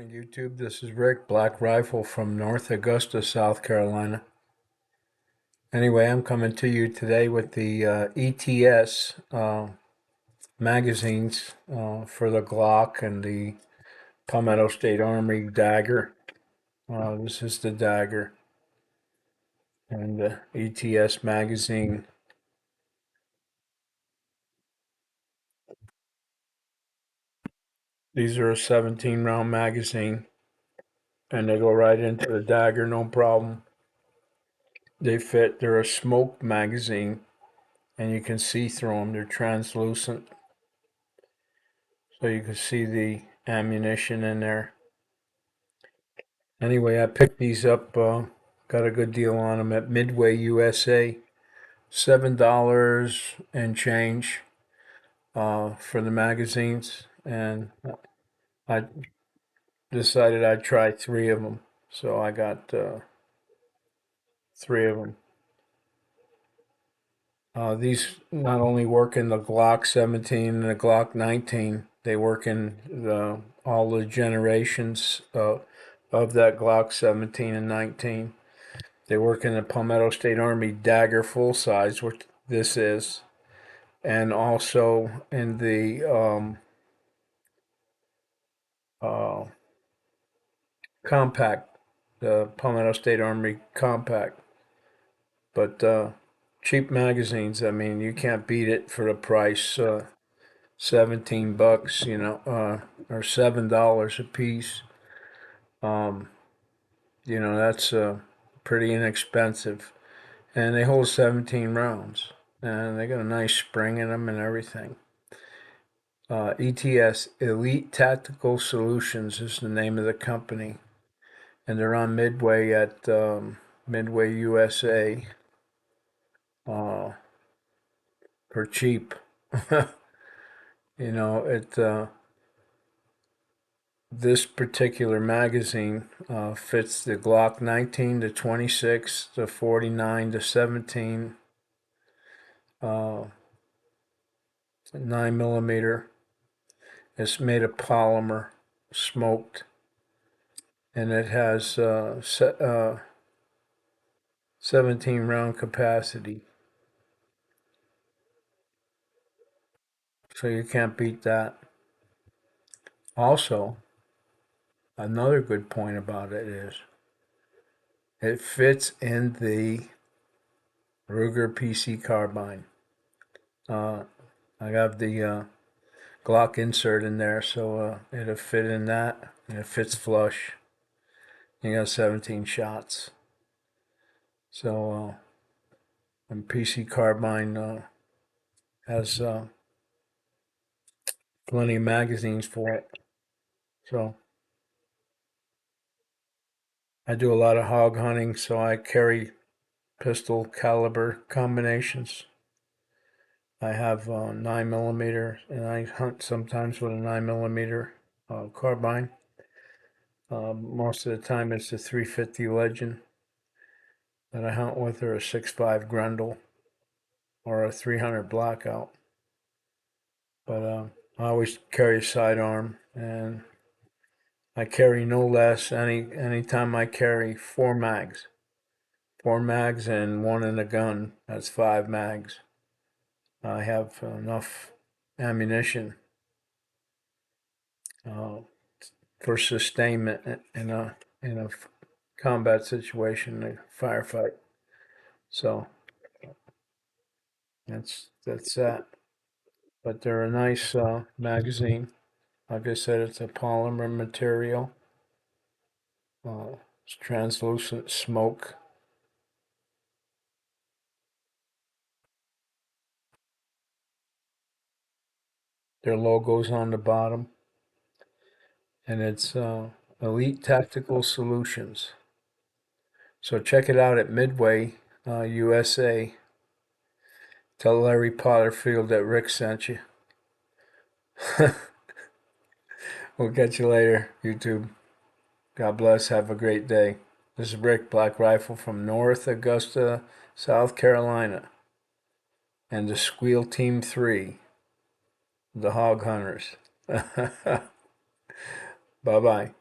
Morning, YouTube. This is Rick, Black Rifle from North Augusta, South Carolina. Anyway, I'm coming to you today with the ETS magazines for the Glock and the Palmetto State Armory Dagger. This is the Dagger and the ETS magazine. These are a 17 round magazine and they go right into the Dagger, no problem. They fit. They're a smoke magazine and you can see through them. They're translucent, so you can see the ammunition in there. Anyway, I picked these up, got a good deal on them at Midway USA, $7 and change for the magazines, and I decided I'd try three of them, so I got three of them. These not only work in the Glock 17 and the Glock 19, they work in all the generations of that Glock 17 and 19. They work in the Palmetto State Armory Dagger full size, which this is, and also in the uh, compact, the Palmetto State Armory compact. But cheap magazines, I mean, you can't beat it for the price. 17 bucks, or $7 a piece. Um, that's pretty inexpensive. And they hold 17 rounds. And they got a nice spring in them and everything. ETS, Elite Tactical Solutions, is the name of the company. And they're on Midway at Midway USA for cheap. This particular magazine fits the Glock 19 to 26 to 49 to 17, 9 millimeter. It's made of polymer, smoked, and it has 17 round capacity. So you can't beat that. Also, another good point about it is it fits in the Ruger PC carbine. I have the Glock insert in there, so it'll fit in that, and it fits flush. You got 17 shots. So, and PC carbine has plenty of magazines for it. So I do a lot of hog hunting, so I carry pistol caliber combinations. I have 9 millimeter, and I hunt sometimes with a 9 millimeter carbine. Most of the time, it's a 350 Legend that I hunt with, or a 6.5 Grendel, or a 300 Blackout. But I always carry a sidearm, and I carry no less. Anytime I carry four mags and one in a gun. That's 5 mags. I have enough ammunition uh, for sustainment in a combat situation, a firefight. So that's that. But they're a nice magazine. Like I said, it's a polymer material. It's translucent smoke. Their logo's on the bottom, and it's Elite Tactical Solutions. So check it out at Midway USA. Tell Larry Potterfield that Rick sent you. We'll catch you later, YouTube. God bless. Have a great day. This is Rick, Black Rifle from North Augusta, South Carolina, and the Squeal Team 3, the Hog Hunters. Bye-bye.